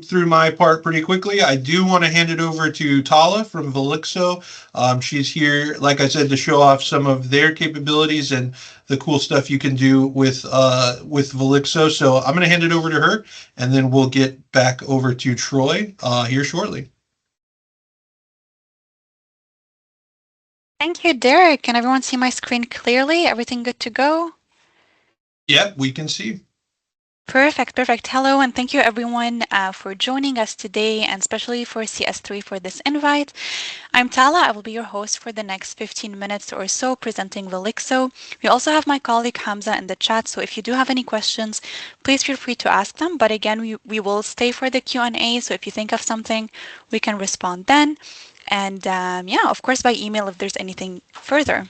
through my part pretty quickly. I do want to hand it over to Tala from Velixo. She's here, like I said, to show off some of their capabilities and the cool stuff you can do with Velixo. So I'm going to hand it over to her, and then we'll get back over to Troy here shortly. Thank you, Derek. Can everyone see my screen clearly? Everything good to go? Yep, we can see. Perfect, perfect. Hello, and thank you everyone for joining us today, and especially for CS3 for this invite. I'm Tala. I will be your host for the next 15 minutes or so presenting Velixo. We also have my colleague Hamza in the chat, so if you do have any questions, please feel free to ask them. But again, we will stay for the Q&A, so if you think of something, we can respond then. And yeah, of course, by email if there's anything further.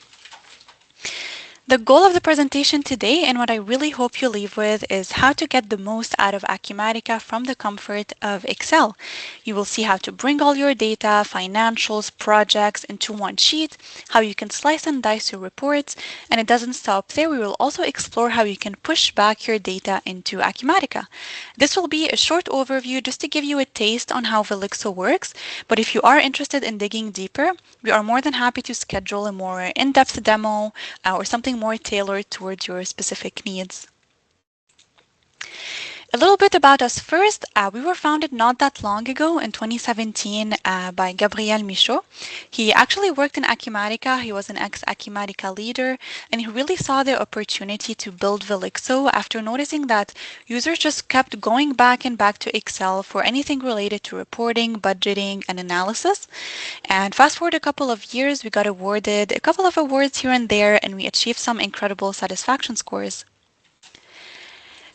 The goal of the presentation today, and what I really hope you leave with, is how to get the most out of Acumatica from the comfort of Excel. You will see how to bring all your data, financials, projects into one sheet, how you can slice and dice your reports, and it doesn't stop there. We will also explore how you can push back your data into Acumatica. This will be a short overview just to give you a taste on how Velixo works, but if you are interested in digging deeper, we are more than happy to schedule a more in-depth demo or something more tailored towards your specific needs. A little bit about us first. We were founded not that long ago in 2017 by Gabriel Michaud. He actually worked in Acumatica. He was an ex-Acumatica leader, and he really saw the opportunity to build Velixo after noticing that users just kept going back and back to Excel for anything related to reporting, budgeting, and analysis. And fast forward a couple of years, we got awarded a couple of awards here and there, and we achieved some incredible satisfaction scores.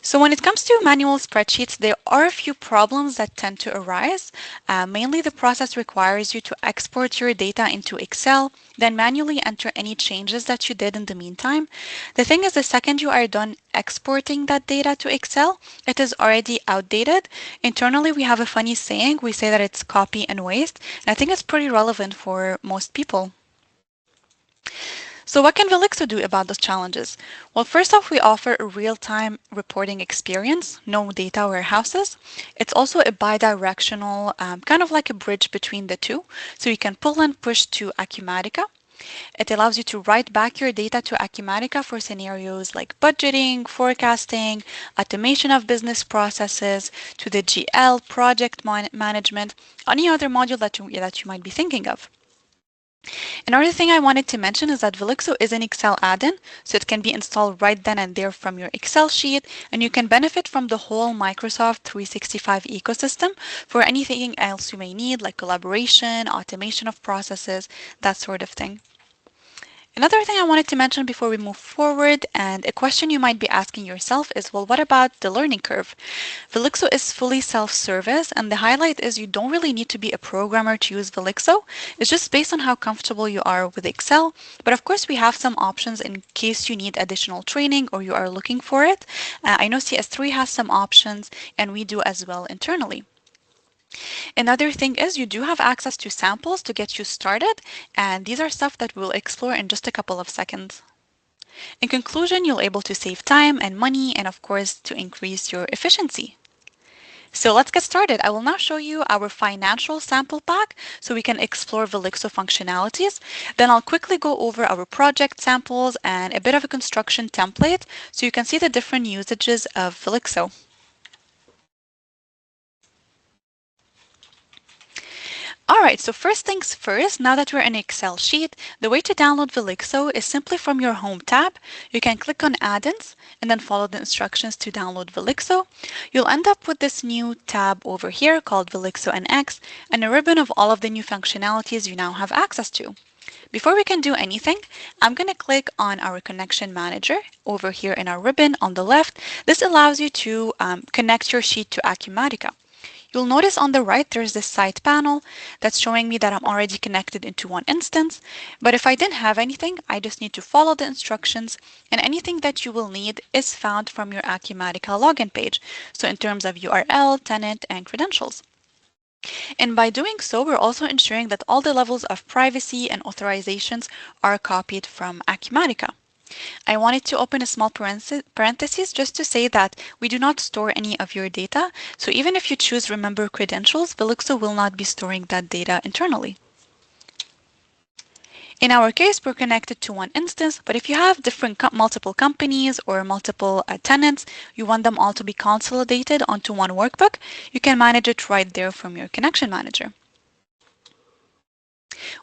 So when it comes to manual spreadsheets, there are a few problems that tend to arise. Mainly the process requires you to export your data into Excel, then manually enter any changes that you did in the meantime. The thing is, the second you are done exporting that data to Excel, it is already outdated. Internally, we have a funny saying. We say that it's copy and waste, and I think it's pretty relevant for most people. So what can Velixo do about those challenges? Well, first off, we offer a real-time reporting experience, no data warehouses. It's also a bi-directional, kind of like a bridge between the two. So you can pull and push to Acumatica. It allows you to write back your data to Acumatica for scenarios like budgeting, forecasting, automation of business processes, to the GL, project management, any other module that you might be thinking of. Another thing I wanted to mention is that Velixo is an Excel add-in, so it can be installed right then and there from your Excel sheet, and you can benefit from the whole Microsoft 365 ecosystem for anything else you may need, like collaboration, automation of processes, that sort of thing. Another thing I wanted to mention before we move forward, and a question you might be asking yourself is, well, what about the learning curve? Velixo is fully self-service, and the highlight is you don't really need to be a programmer to use Velixo. It's just based on how comfortable you are with Excel. But of course, we have some options in case you need additional training or you are looking for it. I know CS3 has some options, and we do as well internally. Another thing is you do have access to samples to get you started, and these are stuff that we'll explore in just a couple of seconds. In conclusion, you'll be able to save time and money, and of course, to increase your efficiency. So let's get started. I will now show you our financial sample pack so we can explore Velixo functionalities. Then I'll quickly go over our project samples and a bit of a construction template so you can see the different usages of Velixo. All right, so first things first, now that we're in an Excel sheet, the way to download Velixo is simply from your Home tab. You can click on Add-ins and then follow the instructions to download Velixo. You'll end up with this new tab over here called Velixo NX and a ribbon of all of the new functionalities you now have access to. Before we can do anything, I'm going to click on our connection manager over here in our ribbon on the left. This allows you to connect your sheet to Acumatica. You'll notice on the right there's this site panel that's showing me that I'm already connected into one instance. But if I didn't have anything, I just need to follow the instructions, and anything that you will need is found from your Acumatica login page. So in terms of URL, tenant, and credentials. And by doing so, we're also ensuring that all the levels of privacy and authorizations are copied from Acumatica. I wanted to open a small parenthesis just to say that we do not store any of your data. So even if you choose remember credentials, Velixo will not be storing that data internally. In our case, we're connected to one instance, but if you have multiple companies or multiple tenants, you want them all to be consolidated onto one workbook, you can manage it right there from your connection manager.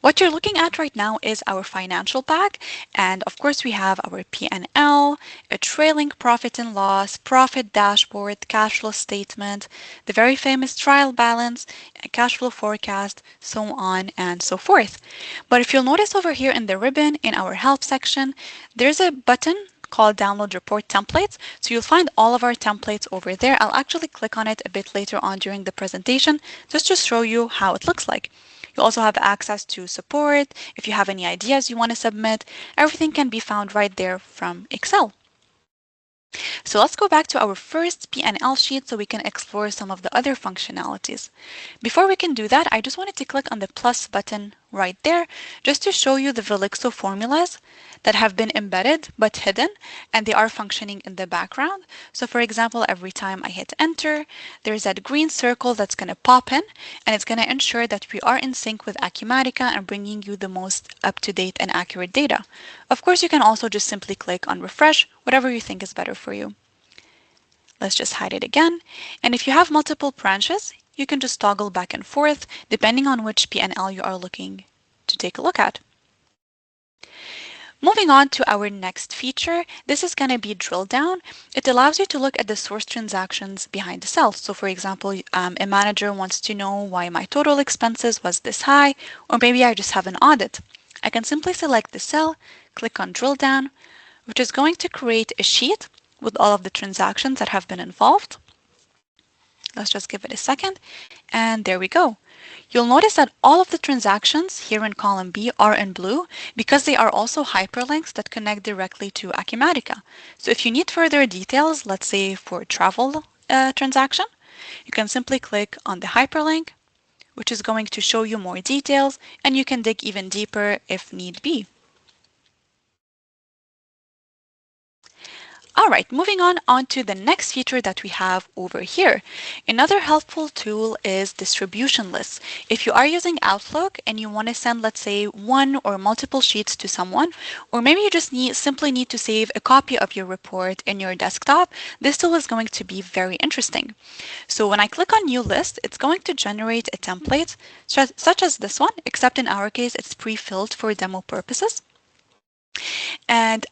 What you're looking at right now is our financial pack, and of course we have our P&L, a trailing profit and loss, profit dashboard, cash flow statement, the very famous trial balance, a cash flow forecast, so on and so forth. But if you'll notice over here in the ribbon in our help section, there's a button called Download Report Templates. So you'll find all of our templates over there. I'll actually click on it a bit later on during the presentation just to show you how it looks like. You also have access to support. If you have any ideas you want to submit, everything can be found right there from Excel. So let's go back to our first P&L sheet so we can explore some of the other functionalities. Before we can do that, I just wanted to click on the plus button right there just to show you the Velixo formulas that have been embedded but hidden, and they are functioning in the background. So for example, every time I hit enter, there's that green circle that's going to pop in, and it's going to ensure that we are in sync with Acumatica and bringing you the most up-to-date and accurate data. Of course, you can also just simply click on refresh, whatever you think is better for you. Let's just hide it again. And if you have multiple branches, you can just toggle back and forth depending on which P&L you are looking to take a look at. Moving on to our next feature, this is going to be drill down. It allows you to look at the source transactions behind the cells. So for example, a manager wants to know why my total expenses was this high, or maybe I just have an audit. I can simply select the cell, click on drill down, which is going to create a sheet with all of the transactions that have been involved. Let's just give it a second, and there we go. You'll notice that all of the transactions here in column B are in blue because they are also hyperlinks that connect directly to Acumatica. So if you need further details, let's say for travel transaction, you can simply click on the hyperlink, which is going to show you more details, and you can dig even deeper if need be. All right, moving on to the next feature that we have over here. Another helpful tool is distribution lists. If you are using Outlook and you want to send, let's say, one or multiple sheets to someone, or maybe you just simply need to save a copy of your report in your desktop, this tool is going to be very interesting. So when I click on New List, it's going to generate a template such as this one, except in our case, it's pre-filled for demo purposes. And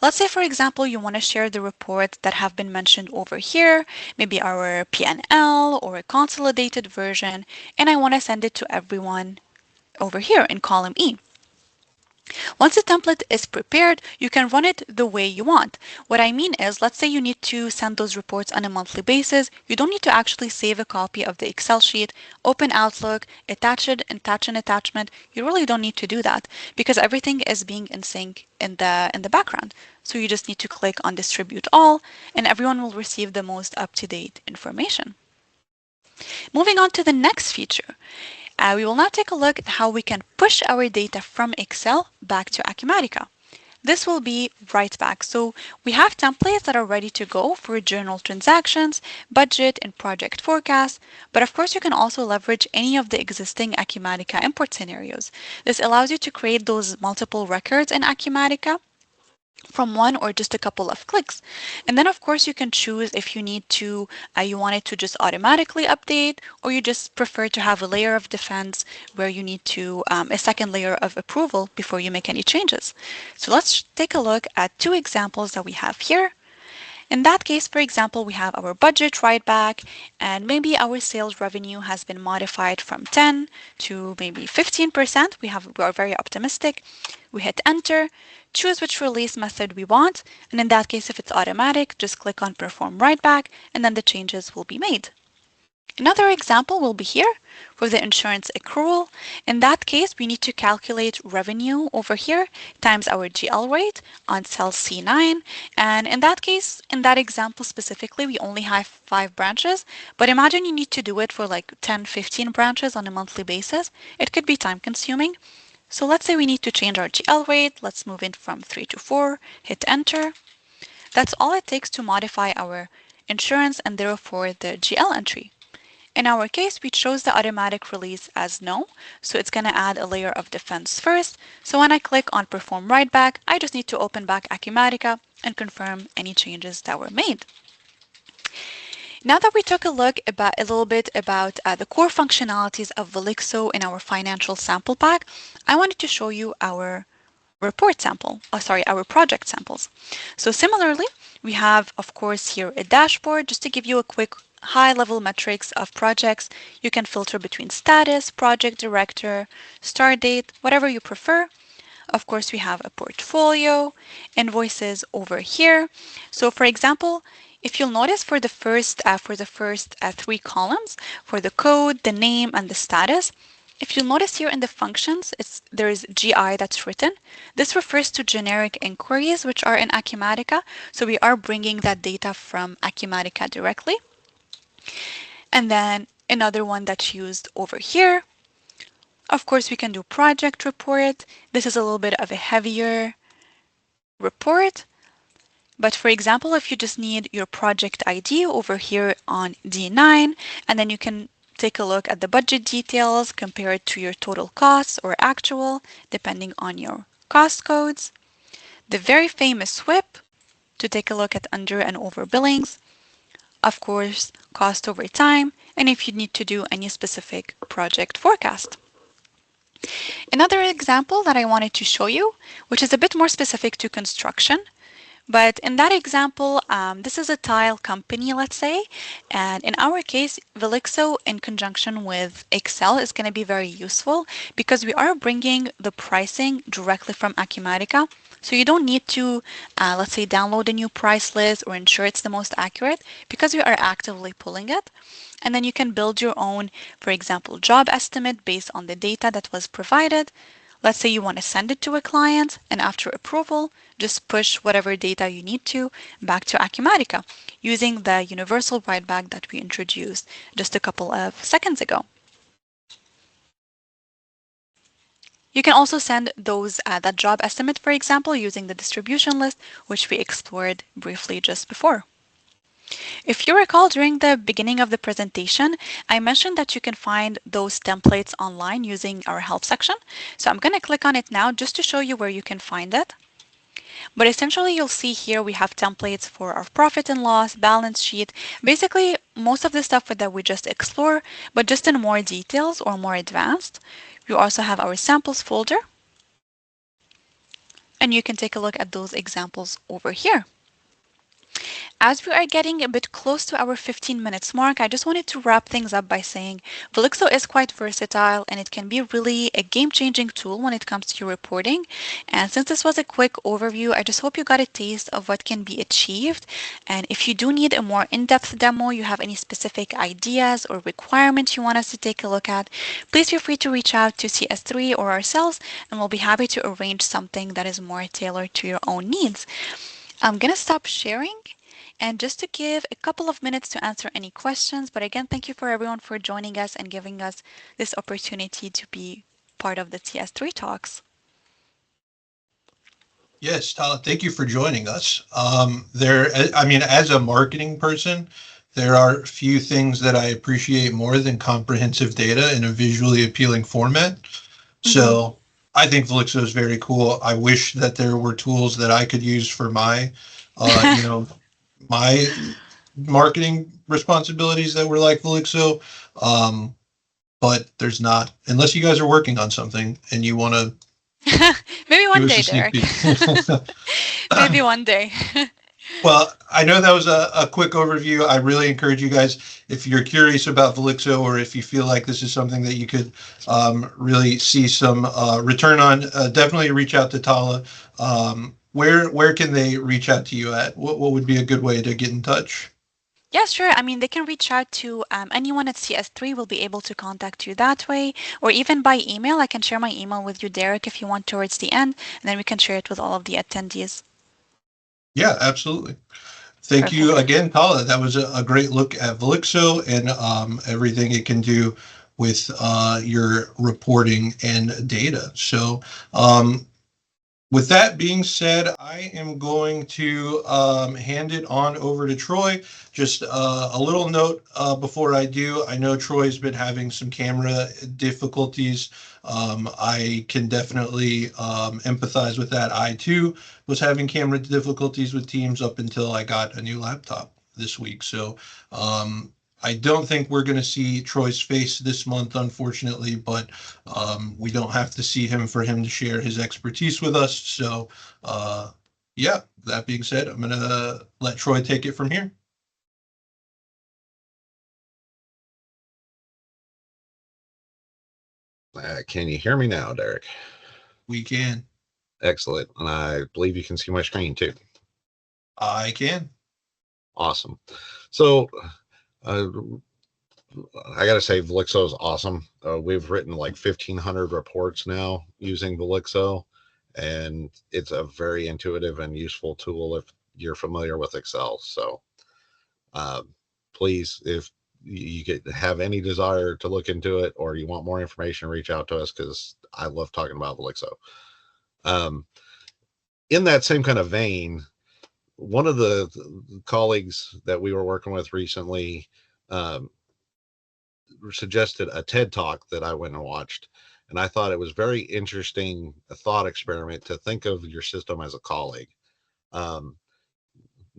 let's say, for example, you want to share the reports that have been mentioned over here, maybe our P&L or a consolidated version, and I want to send it to everyone over here in column E. Once the template is prepared, you can run it the way you want. What I mean is, let's say you need to send those reports on a monthly basis. You don't need to actually save a copy of the Excel sheet, open Outlook, attach an attachment. You really don't need to do that because everything is being in sync in the background. So you just need to click on Distribute All, and everyone will receive the most up-to-date information. Moving on to the next feature. We will now take a look at how we can push our data from Excel back to Acumatica. This will be right back. So we have templates that are ready to go for journal transactions, budget, and project forecast. But of course, you can also leverage any of the existing Acumatica import scenarios. This allows you to create those multiple records in Acumatica from one or just a couple of clicks. And then of course you can choose if you need to, you want it to just automatically update, or you just prefer to have a layer of defense where you need to, a second layer of approval before you make any changes. So let's take a look at two examples that we have here. In that case, for example, we have our budget right back, and maybe our sales revenue has been modified from 10 to maybe 15%. We are very optimistic. We hit enter, choose which release method we want, and in that case, if it's automatic, just click on perform write back, and then the changes will be made. Another example will be here for the insurance accrual. In that case, we need to calculate revenue over here times our GL rate on cell C9. And in that case, in that example specifically, we only have 5 branches. But imagine you need to do it for like 10, 15 branches on a monthly basis. It could be time consuming. So let's say we need to change our GL rate. Let's move it from 3 to 4, hit enter. That's all it takes to modify our insurance and therefore the GL entry. In our case, we chose the automatic release as no, so it's going to add a layer of defense first. So when I click on perform write back, I just need to open back Acumatica and confirm any changes that were made. Now that we took a look about a little bit about the core functionalities of Velixo in our financial sample pack, I wanted to show you our report sample, our project samples. So similarly, we have, of course, here a dashboard just to give you a quick high-level metrics of projects. You can filter between status, project director, start date, whatever you prefer. Of course, we have a portfolio, invoices over here. So for example, if you'll notice for the first three columns, for the code, the name, and the status, if you'll notice here in the functions, there is GI that's written. This refers to generic inquiries, which are in Acumatica. So we are bringing that data from Acumatica directly. And then another one that's used over here. Of course, we can do project report. This is a little bit of a heavier report. But for example, if you just need your project ID over here on D9, and then you can take a look at the budget details, compare it to your total costs or actual, depending on your cost codes. The very famous SWIP to take a look at under and over billings. Of course, cost over time, and if you need to do any specific project forecast. Another example that I wanted to show you, which is a bit more specific to construction, but in that example, this is a tile company, let's say, and in our case, Velixo in conjunction with Excel is going to be very useful because we are bringing the pricing directly from Acumatica. So you don't need to, let's say, download a new price list or ensure it's the most accurate because we are actively pulling it. And then you can build your own, for example, job estimate based on the data that was provided. Let's say you want to send it to a client, and after approval, just push whatever data you need to back to Acumatica using the universal write back that we introduced just a couple of seconds ago. You can also send that job estimate, for example, using the distribution list, which we explored briefly just before. If you recall, during the beginning of the presentation, I mentioned that you can find those templates online using our help section. So I'm going to click on it now just to show you where you can find it. But essentially, you'll see here we have templates for our profit and loss, balance sheet, basically most of the stuff that we just explore, but just in more details or more advanced. You also have our samples folder, and you can take a look at those examples over here. As we are getting a bit close to our 15 minutes mark, I just wanted to wrap things up by saying Velixo is quite versatile and it can be really a game-changing tool when it comes to your reporting. And since this was a quick overview, I just hope you got a taste of what can be achieved. And if you do need a more in-depth demo, you have any specific ideas or requirements you want us to take a look at, please feel free to reach out to CS3 or ourselves, and we'll be happy to arrange something that is more tailored to your own needs. I'm going to stop sharing and just to give a couple of minutes to answer any questions. But again, thank you for everyone for joining us and giving us this opportunity to be part of the CS3 talks. Yes, Tyler, thank you for joining us. As a marketing person, there are few things that I appreciate more than comprehensive data in a visually appealing format. So I think Velixo is very cool. I wish that there were tools that I could use for my, my marketing responsibilities that were like Velixo. But there's not, unless you guys are working on something and you want to. Maybe one day, Derek. Maybe one day. Well, I know that was a quick overview. I really encourage you guys, if you're curious about Velixo or if you feel like this is something that you could really see some return on, definitely reach out to Tala. Where can they reach out to you at? What would be a good way to get in touch? Yeah, sure. I mean, they can reach out to anyone at CS3 will be able to contact you that way, or even by email. I can share my email with you, Derek, if you want towards the end, and then we can share it with all of the attendees. Yeah, absolutely. Thank you again, Paula. That was a great look at Velixo and everything it can do with your reporting and data. So with that being said, I am going to hand it on over to Troy. Just a little note before I do. I know Troy's been having some camera difficulties. I can definitely empathize with that. I too was having camera difficulties with Teams up until I got a new laptop this week. So I don't think we're going to see Troy's face this month, unfortunately, but we don't have to see him for him to share his expertise with us. So, yeah, that being said, I'm going to let Troy take it from here. Can you hear me now, Derek? We can. Excellent. And I believe you can see my screen too. I can. Awesome. So I got to say, Velixo is awesome. We've written like 1,500 reports now using Velixo, and it's a very intuitive and useful tool if you're familiar with Excel. So please, if you have any desire to look into it or you want more information, reach out to us because I love talking about Velixo. In that same kind of vein, one of the colleagues that we were working with recently suggested a TED Talk that I went and watched. And I thought it was very interesting, a thought experiment to think of your system as a colleague.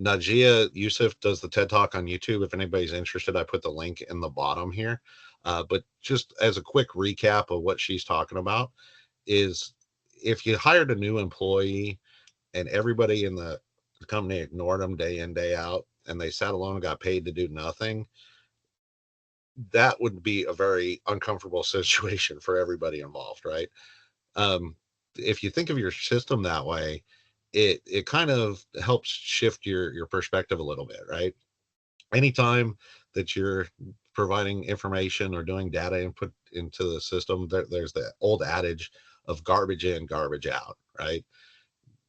Najia Yusuf does the TED Talk on YouTube. If anybody's interested, I put the link in the bottom here. But just as a quick recap of what she's talking about is if you hired a new employee and everybody in the company ignored them day in, day out, and they sat alone and got paid to do nothing, that would be a very uncomfortable situation for everybody involved, right? If you think of your system that way, it kind of helps shift your perspective a little bit, right? Anytime that you're providing information or doing data input into the system, there's the old adage of garbage in, garbage out, right?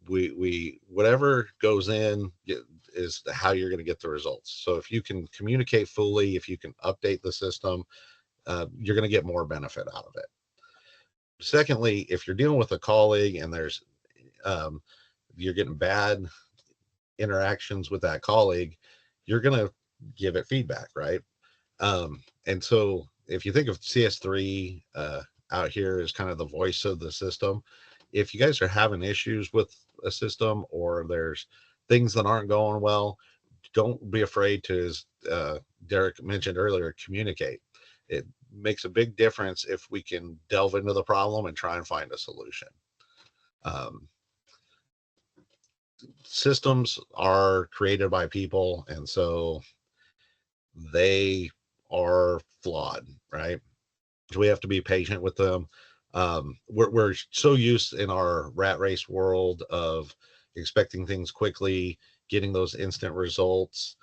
We whatever goes in is how you're going to get the results. So if you can communicate fully, if you can update the system, you're going to get more benefit out of it. Secondly, if you're dealing with a colleague and there's you're getting bad interactions with that colleague, you're going to give it feedback, right? And so if you think of CS3 out here as kind of the voice of the system, if you guys are having issues with a system or there's things that aren't going well, don't be afraid to, as Derek mentioned earlier, communicate. It makes a big difference if we can delve into the problem and try and find a solution. Systems are created by people, and so they are flawed, right? So we have to be patient with them. We're so used in our rat race world of expecting things quickly, getting those instant results,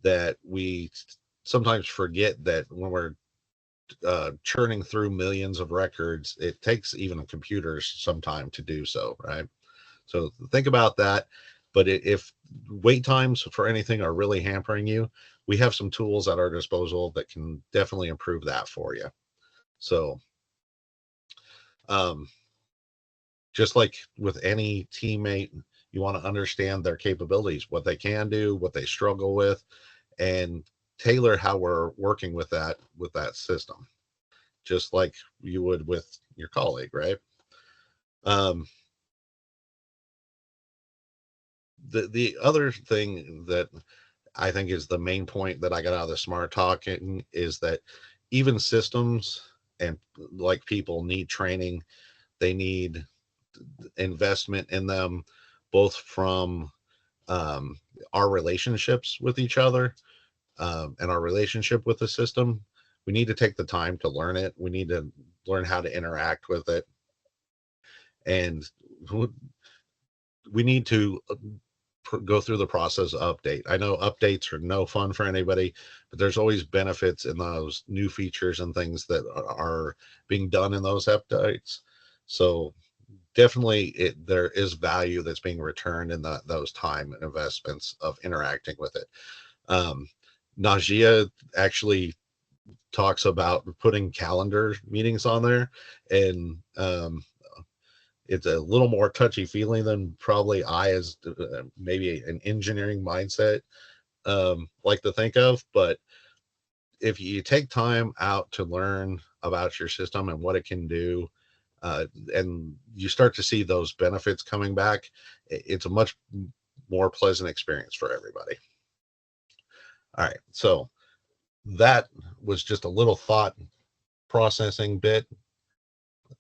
that we sometimes forget that when we're churning through millions of records, it takes even computers some time to do so, right? So think about that. But if wait times for anything are really hampering you, we have some tools at our disposal that can definitely improve that for you. So just like with any teammate, you want to understand their capabilities, what they can do, what they struggle with, and tailor how we're working with that system, just like you would with your colleague, right? The other thing that I think is the main point that I got out of the smart talking is that even systems and like people need training. They need investment in them, both from our relationships with each other and our relationship with the system. We need to take the time to learn it. We need to learn how to interact with it. And we need to go through the process of update. I know updates are no fun for anybody, but there's always benefits in those new features and things that are being done in those updates. So definitely there is value that's being returned in those time and investments of interacting with it. Najia actually talks about putting calendar meetings on there, and it's a little more touchy feely than probably I, as maybe an engineering mindset, like to think of. But if you take time out to learn about your system and what it can do, and you start to see those benefits coming back, it's a much more pleasant experience for everybody. All right, so that was just a little thought processing bit,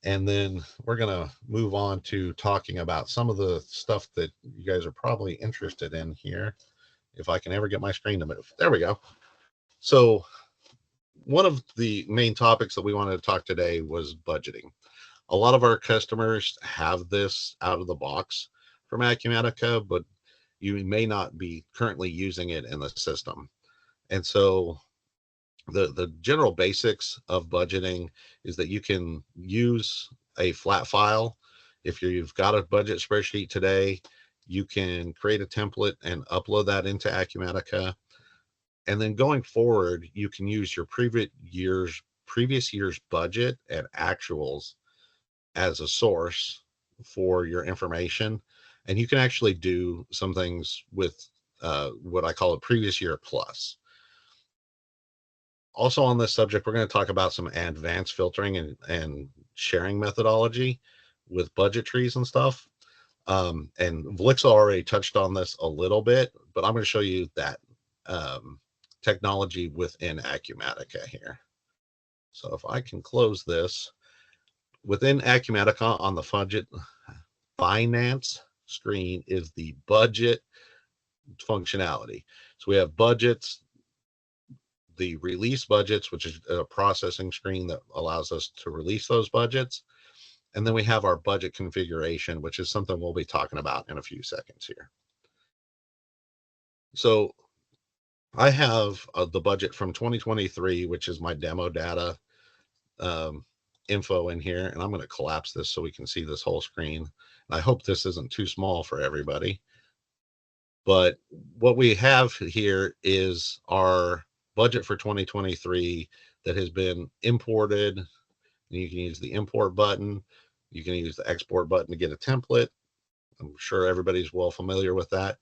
and then we're going to move on to talking about some of the stuff that you guys are probably interested in here, if I can ever get my screen to move. There we go. So one of the main topics that we wanted to talk today was budgeting. A lot of our customers have this out of the box from Acumatica, but you may not be currently using it in the system. And so the general basics of budgeting is that you can use a flat file. If you've got a budget spreadsheet today, you can create a template and upload that into Acumatica. And then going forward, you can use your previous year's budget and actuals as a source for your information. And you can actually do some things with what I call a previous year plus. Also on this subject, we're going to talk about some advanced filtering and sharing methodology with budget trees and stuff. And Vlix already touched on this a little bit, but I'm going to show you that technology within Acumatica here. So if I can close this, within Acumatica on the budget finance screen is the budget functionality. So we have budgets, the release budgets, which is a processing screen that allows us to release those budgets. And then we have our budget configuration, which is something we'll be talking about in a few seconds here. So I have the budget from 2023, which is my demo data info in here. And I'm going to collapse this so we can see this whole screen. And I hope this isn't too small for everybody. But what we have here is our budget for 2023 that has been imported. And you can use the import button. You can use the export button to get a template. I'm sure everybody's well familiar with that.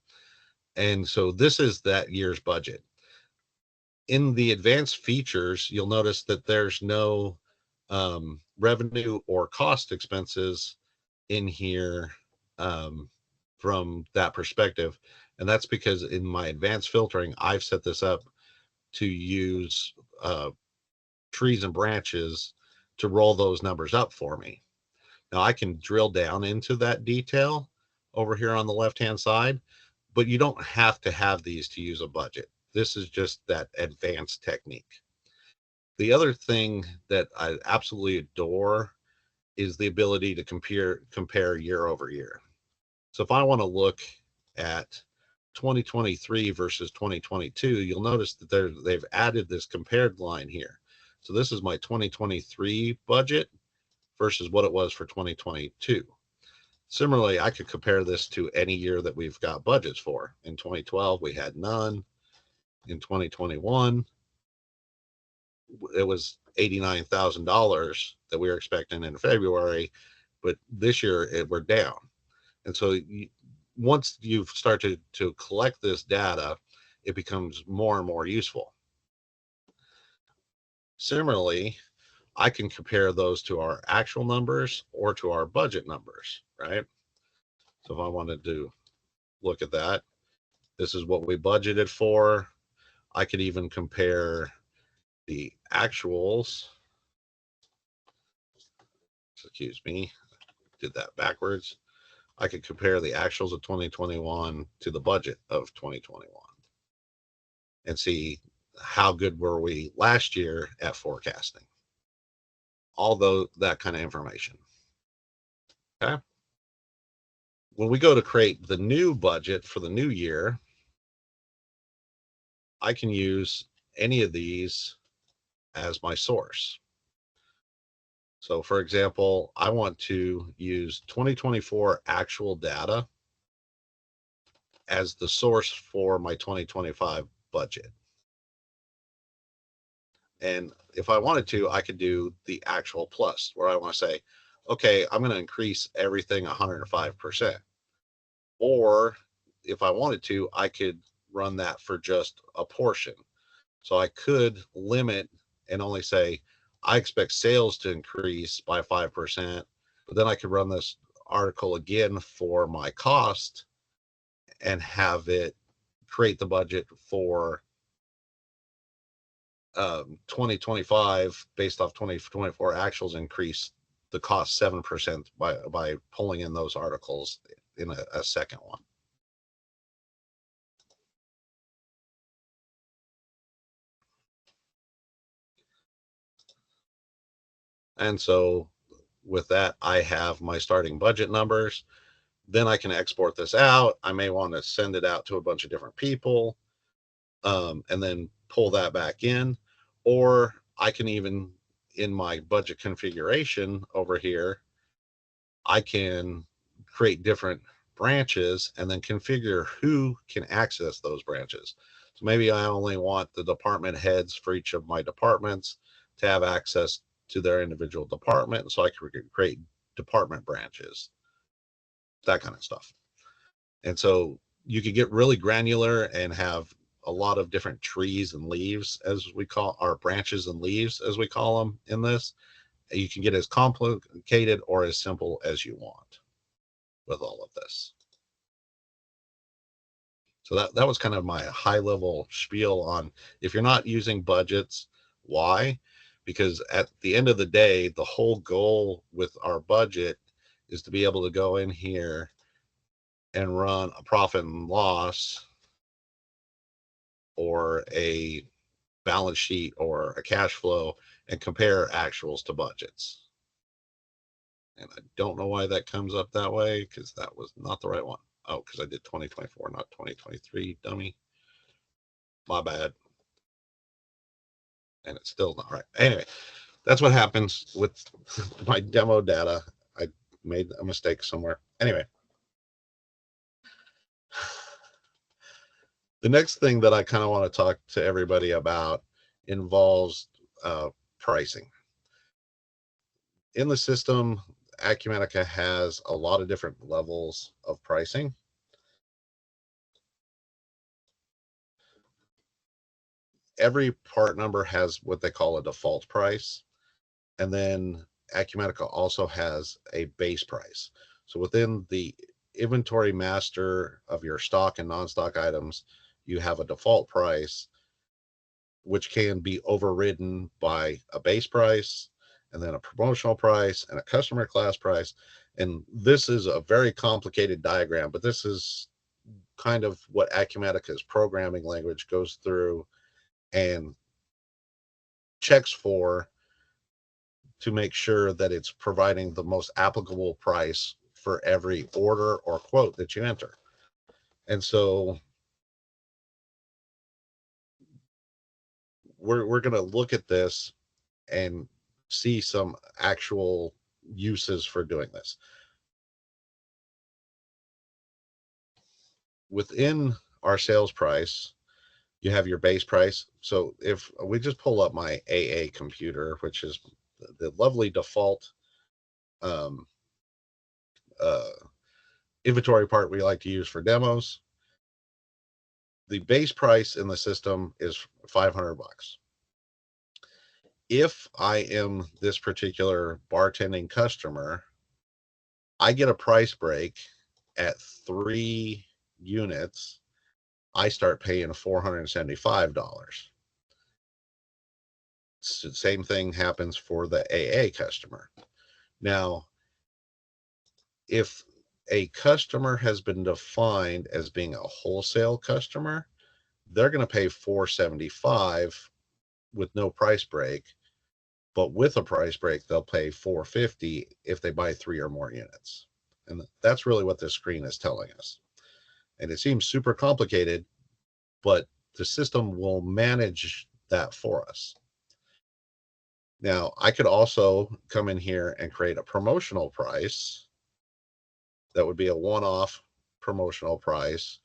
And so this is that year's budget. In the advanced features, you'll notice that there's no revenue or cost expenses in here from that perspective. And that's because in my advanced filtering, I've set this up to use trees and branches to roll those numbers up for me. Now I can drill down into that detail over here on the left-hand side, but you don't have to have these to use a budget. This is just that advanced technique. The other thing that I absolutely adore is the ability to compare year over year. So if I want to look at 2023 versus 2022, you'll notice that they've added this compared line here. So this is my 2023 budget versus what it was for 2022. Similarly, I could compare this to any year that we've got budgets for. In 2012, we had none. In 2021, it was $89,000 that we were expecting in February, but this year we're down. And so once you've started to collect this data, it becomes more and more useful. Similarly, I can compare those to our actual numbers or to our budget numbers, right? So if I wanted to look at that, this is what we budgeted for. I could even compare the actuals. Excuse me, did that backwards. I could compare the actuals of 2021 to the budget of 2021 and see how good were we last year at forecasting. Although that kind of information. Okay. When we go to create the new budget for the new year, I can use any of these as my source. So for example, I want to use 2024 actual data as the source for my 2025 budget. And if I wanted to, I could do the actual plus, where I want to say, okay, I'm going to increase everything 105%. Or if I wanted to, I could run that for just a portion. So I could limit and only say, I expect sales to increase by 5%, but then I could run this article again for my cost and have it create the budget for 2025 based off 2024 actuals, increase the cost 7% by pulling in those articles in a second one. And so with that, I have my starting budget numbers. Then I can export this out. I may want to send it out to a bunch of different people, and then pull that back in. Or I can even, in my budget configuration over here, I can create different branches and then configure who can access those branches. So maybe I only want the department heads for each of my departments to have access to their individual department. So I can create department branches, that kind of stuff. And so you could get really granular and have a lot of different trees and leaves, as we call our branches and leaves, as we call them in this. You can get as complicated or as simple as you want with all of this. So that was kind of my high level spiel on, if you're not using budgets, why? Because at the end of the day, the whole goal with our budget is to be able to go in here and run a profit and loss or a balance sheet or a cash flow and compare actuals to budgets. And I don't know why that comes up that way, because that was not the right one. Oh, because I did 2024, not 2023, dummy. My bad. And it's still not right. Anyway, that's what happens with my demo data. I made a mistake somewhere. Anyway, the next thing that I kind of want to talk to everybody about involves pricing. In the system, Acumatica has a lot of different levels of pricing. Every part number has what they call a default price. And then Acumatica also has a base price. So within the inventory master of your stock and non-stock items, you have a default price, which can be overridden by a base price, and then a promotional price, and a customer class price. And this is a very complicated diagram, but this is kind of what Acumatica's programming language goes through and checks for, to make sure that it's providing the most applicable price for every order or quote that you enter. And so we're going to look at this and see some actual uses for doing this. Within our sales price, you have your base price. So if we just pull up my AA computer, which is the lovely default inventory part we like to use for demos, the base price in the system is $500. If I am this particular bartending customer, I get a price break at 3 units. I start paying $475. So same thing happens for the AA customer. Now, if a customer has been defined as being a wholesale customer, they're going to pay $475 with no price break. But with a price break, they'll pay $450 if they buy 3 or more units. And that's really what this screen is telling us. And it seems super complicated, but the system will manage that for us. Now, I could also come in here and create a promotional price. That would be a one-off promotional price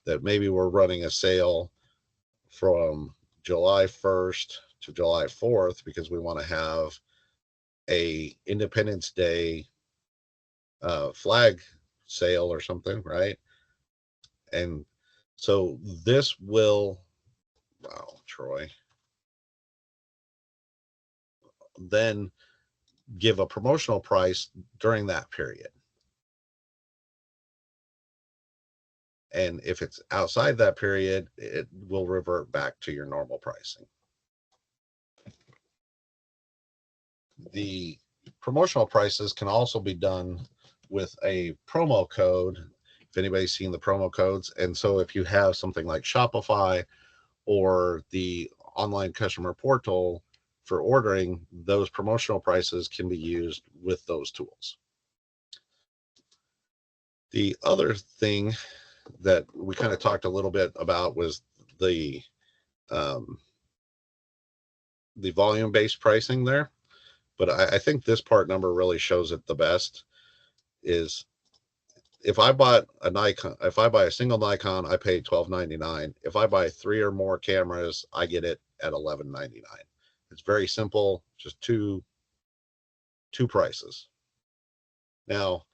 that maybe we're running a sale from July 1st to July 4th because we want to have a Independence Day flag sale or something, right? And so this will, wow, Troy, then give a promotional price during that period. And if it's outside that period, it will revert back to your normal pricing. The promotional prices can also be done with a promo code, if anybody's seen the promo codes. And so if you have something like Shopify or the online customer portal for ordering, those promotional prices can be used with those tools. The other thing that we kind of talked a little bit about was the volume-based pricing there. But I think this part number really shows it the best. Is if I bought a Nikon, if I buy a single Nikon, I pay $12.99. If I buy 3 or more cameras, I get it at $11.99. It's very simple, just two prices. Now,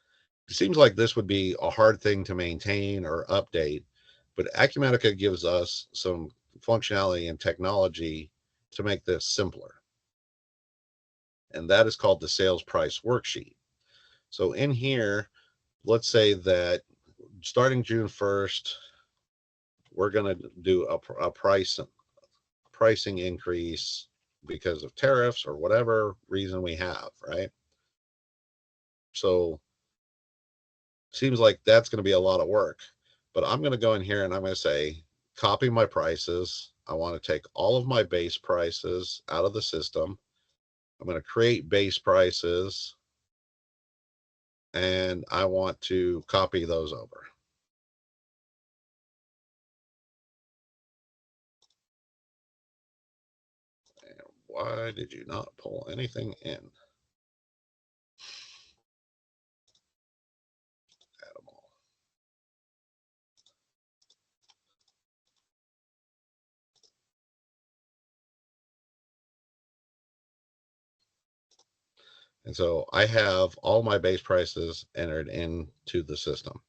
it seems like this would be a hard thing to maintain or update, but Acumatica gives us some functionality and technology to make this simpler. And that is called the sales price worksheet. So in here, let's say that starting June 1st, we're going to do a pricing increase because of tariffs or whatever reason we have, right? So seems like that's going to be a lot of work, but I'm going to go in here and I'm going to say, copy my prices. I want to take all of my base prices out of the system. I'm going to create base prices and I want to copy those over. And why did you not pull anything in? Add them all. And so I have all my base prices entered into the system.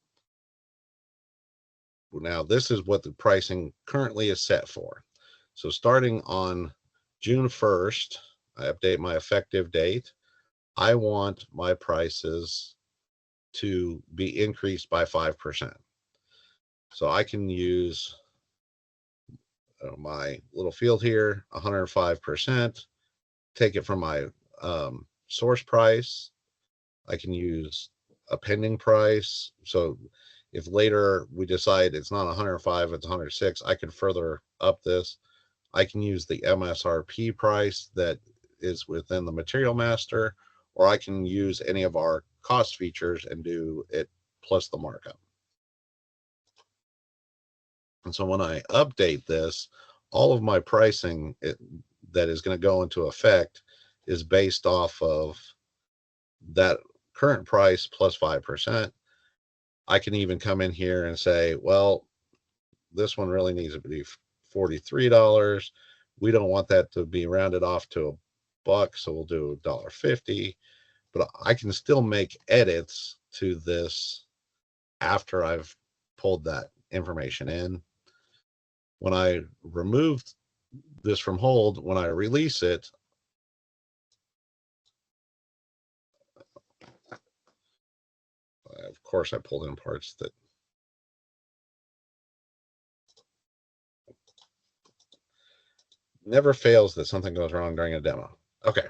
Now, this is what the pricing currently is set for. So starting on June 1st, I update my effective date. I want my prices to be increased by 5%. So I can use my little field here, 105%, take it from my source price. I can use a pending price. So if later we decide it's not 105, it's 106, I can further up this. I can use the MSRP price that is within the material master, or I can use any of our cost features and do it plus the markup. And so when I update this, all of my pricing that is going to go into effect is based off of that current price plus 5%. I can even come in here and say, well, this one really needs to be $43. We don't want that to be rounded off to $1, so we'll do $1.50. But I can still make edits to this after I've pulled that information in. When I remove this from hold, when I release it, of course I pulled in parts that never fails that something goes wrong during a demo. Okay.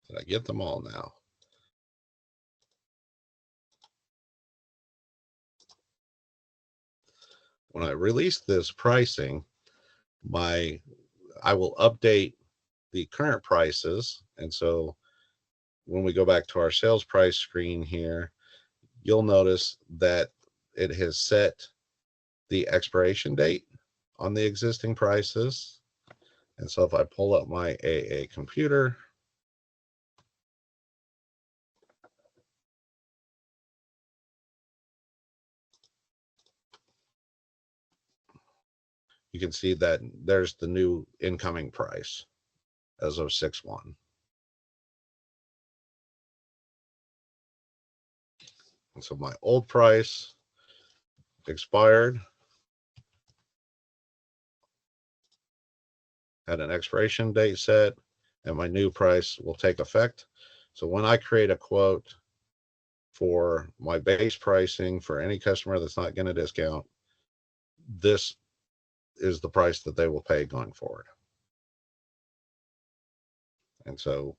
Did I get them all now? When I release this pricing, I will update the current prices. And so when we go back to our sales price screen here, you'll notice that it has set the expiration date on the existing prices. And so if I pull up my AA computer, you can see that there's the new incoming price as of 6/1. And so my old price expired, had an expiration date set, and my new price will take effect. So when I create a quote for my base pricing for any customer that's not getting a discount, this is the price that they will pay going forward. And so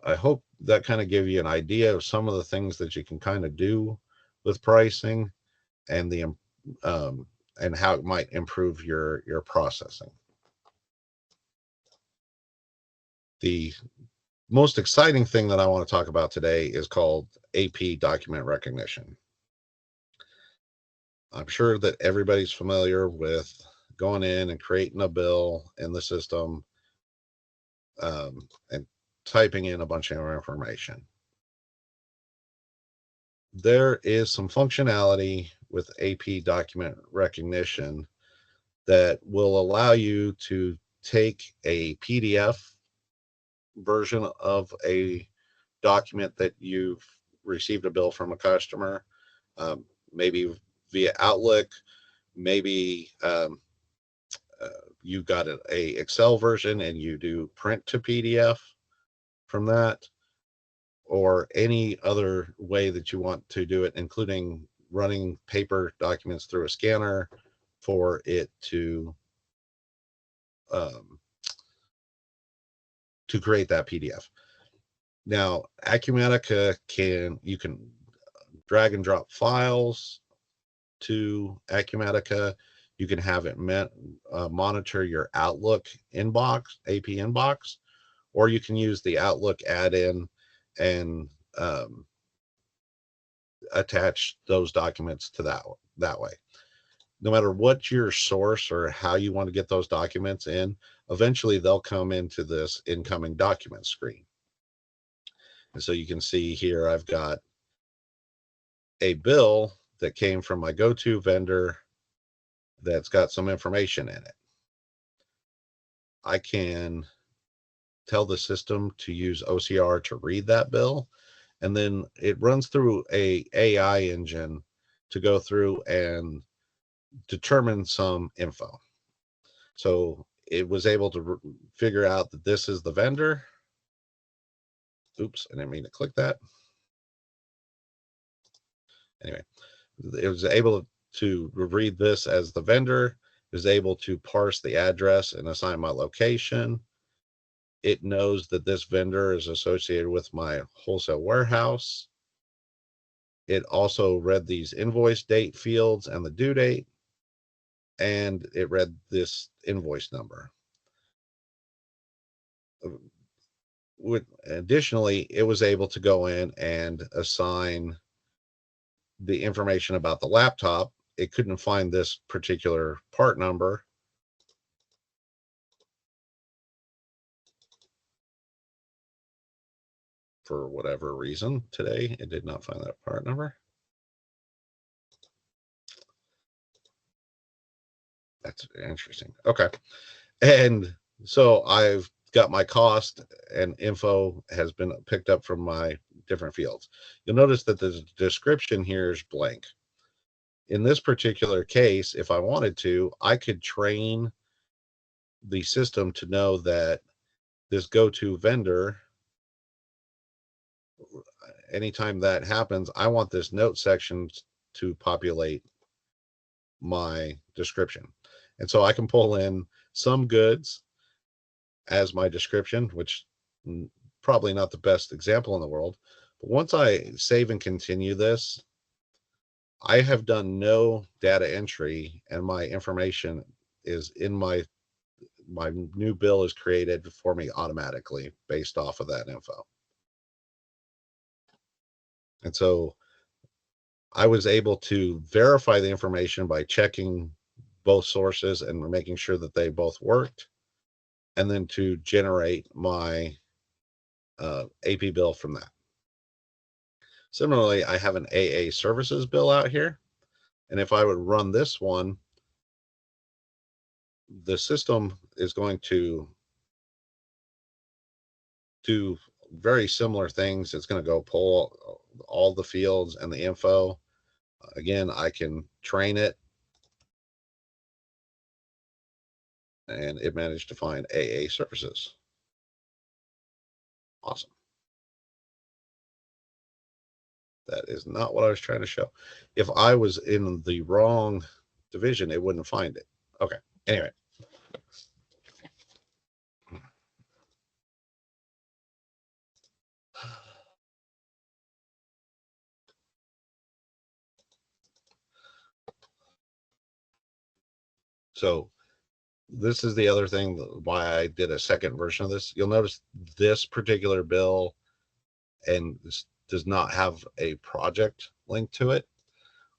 I hope that kind of give you an idea of some of the things that you can kind of do with pricing and the and how it might improve your processing. The most exciting thing that I want to talk about today is called AP document recognition. I'm sure that everybody's familiar with going in and creating a bill in the system and typing in a bunch of information. There is some functionality with AP document recognition that will allow you to take a PDF version of a document that you've received a bill from a customer, maybe via Outlook, maybe you got a Excel version and you do print to PDF from that, or any other way that you want to do it, including running paper documents through a scanner for it to create that PDF. Now, Acumatica you can drag and drop files to Acumatica. You can have it monitor your Outlook inbox, AP inbox, or you can use the Outlook add-in and attach those documents to that way. No matter what your source or how you want to get those documents in, eventually they'll come into this incoming document screen. And so you can see here, I've got a bill that came from my go-to vendor that's got some information in it. I can tell the system to use OCR to read that bill, and then it runs through a AI engine to go through and determine some info. So it was able to figure out that this is the vendor. Oops, I didn't mean to click that. Anyway, it was able to read this as the vendor, is able to parse the address and assign my location. It knows that this vendor is associated with my wholesale warehouse. It also read these invoice date fields and the due date, and it read this invoice number. Additionally, it was able to go in and assign the information about the laptop. It couldn't find this particular part number. For whatever reason, today it did not find that part number. That's interesting. Okay. And so I've got my cost and info has been picked up from my different fields. You'll notice that the description here is blank. In this particular case, if I wanted to, I could train the system to know that this go-to vendor, anytime that happens, I want this note section to populate my description. And so I can pull in some goods as my description, which probably not the best example in the world. But once I save and continue this, I have done no data entry, and my information is in my new bill is created for me automatically based off of that info. And so I was able to verify the information by checking both sources and making sure that they both worked, and then to generate my AP bill from that. Similarly, I have an AA services bill out here, and if I would run this one, the system is going to do very similar things. It's going to go pull all the fields and the info. Again, I can train it, and it managed to find AA services. Awesome. That is not what I was trying to show. If I was in the wrong division, it wouldn't find it. Okay. Anyway. So this is the other thing why I did a second version of this. You'll notice this particular bill and this does not have a project link to it.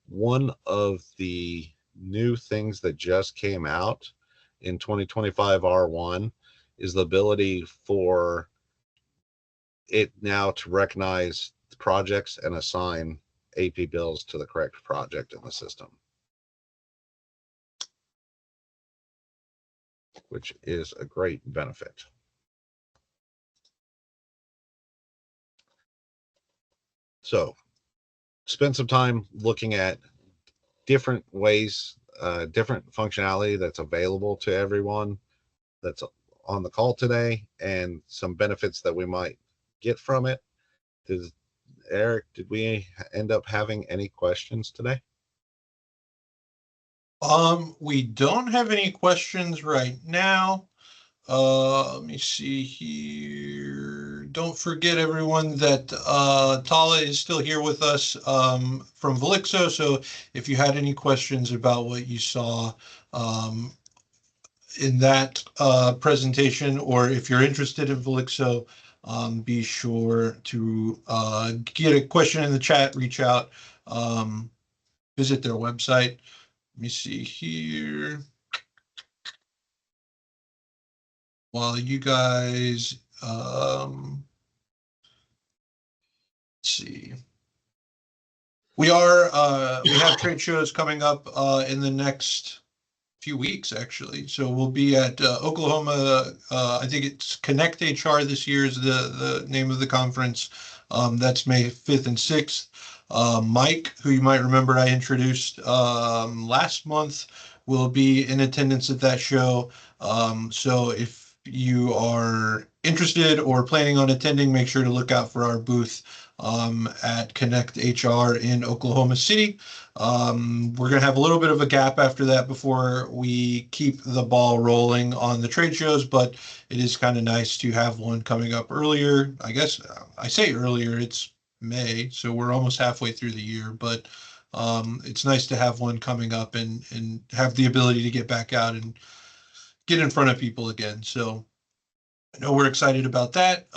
One of the new things that just came out in 2025 R1 is the ability for it now to recognize the projects and assign AP bills to the correct project in the system, which is a great benefit. So spend some time looking at different ways, different functionality that's available to everyone that's on the call today, and some benefits that we might get from it. Eric, did we end up having any questions today? We don't have any questions right now. Let me see here. Don't forget, everyone, that Tala is still here with us from Velixo. So if you had any questions about what you saw in that presentation, or if you're interested in Velixo, be sure to get a question in the chat, reach out, visit their website. Let me see here. While you guys, let's see. We have trade shows coming up in the next few weeks, actually. So we'll be at Oklahoma. I think it's Connect HR this year is the name of the conference. That's May 5th and 6th. Mike, who you might remember I introduced last month, will be in attendance at that show. So if you are interested or planning on attending, make sure to look out for our booth at Connect HR in Oklahoma City. We're going to have a little bit of a gap after that before we keep the ball rolling on the trade shows, but it is kind of nice to have one coming up earlier. I guess I say earlier, it's May, so we're almost halfway through the year, but it's nice to have one coming up and have the ability to get back out and get in front of people again. So I know we're excited about that.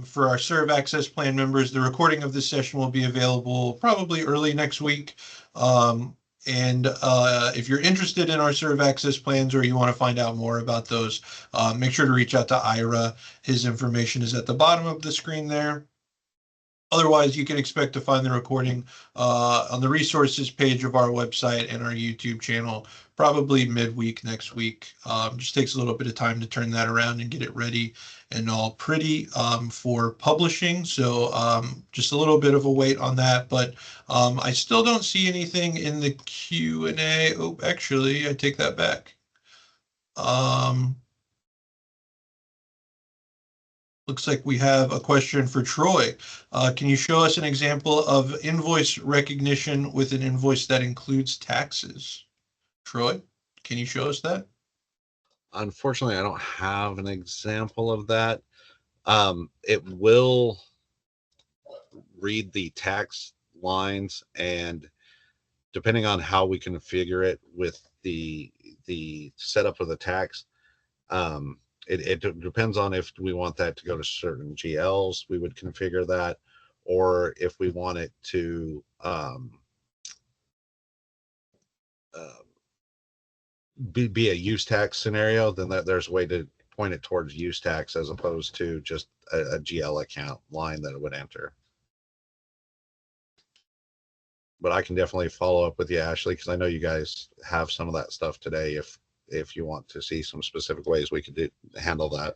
For our Serve Access Plan members, the recording of this session will be available probably early next week. And if you're interested in our Serve Access Plans or you want to find out more about those, make sure to reach out to Ira. His information is at the bottom of the screen there. Otherwise, you can expect to find the recording on the resources page of our website and our YouTube channel, probably midweek next week. Just takes a little bit of time to turn that around and get it ready and all pretty for publishing. So just a little bit of a wait on that, but I still don't see anything in the Q&A. Oh, actually, I take that back. Looks like we have a question for Troy. Can you show us an example of invoice recognition with an invoice that includes taxes? Troy, can you show us that? Unfortunately, I don't have an example of that. It will read the tax lines, and depending on how we configure it with the setup of the tax, it depends on if we want that to go to certain GLs, we would configure that, or if we want it to be a use tax scenario, then there's a way to point it towards use tax as opposed to just a GL account line that it would enter. But I can definitely follow up with you, Ashley, because I know you guys have some of that stuff today. If you want to see some specific ways we could handle that.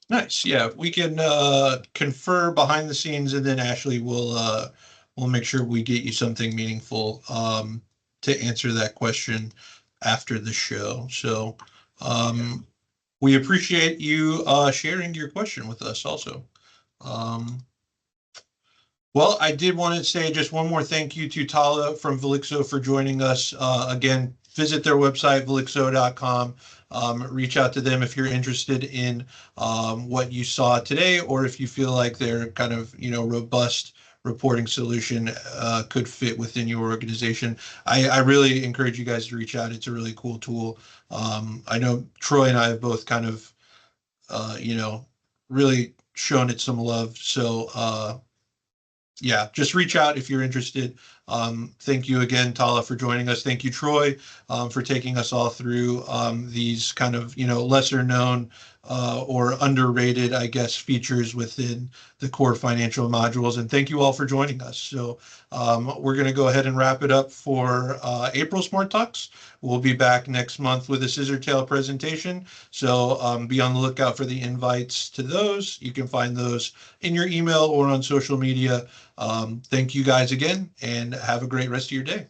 Nice. Yeah, we can confer behind the scenes, and then Ashley will make sure we get you something meaningful to answer that question after the show. So we appreciate you sharing your question with us also. Well, I did want to say just one more thank you to Tala from Velixo for joining us. Again, visit their website, velixo.com. Reach out to them if you're interested in what you saw today, or if you feel like their kind of, robust reporting solution could fit within your organization. I really encourage you guys to reach out. It's a really cool tool. I know Troy and I have both kind of, really shown it some love. So, yeah, just reach out if you're interested. Thank you again, Tala, for joining us. Thank you, Troy, for taking us all through these kind of, lesser known or underrated, I guess, features within the core financial modules. And thank you all for joining us. So we're going to go ahead and wrap it up for April Smart Talks. We'll be back next month with a scissor tail presentation. So be on the lookout for the invites to those. You can find those in your email or on social media. Thank you guys again, and have a great rest of your day.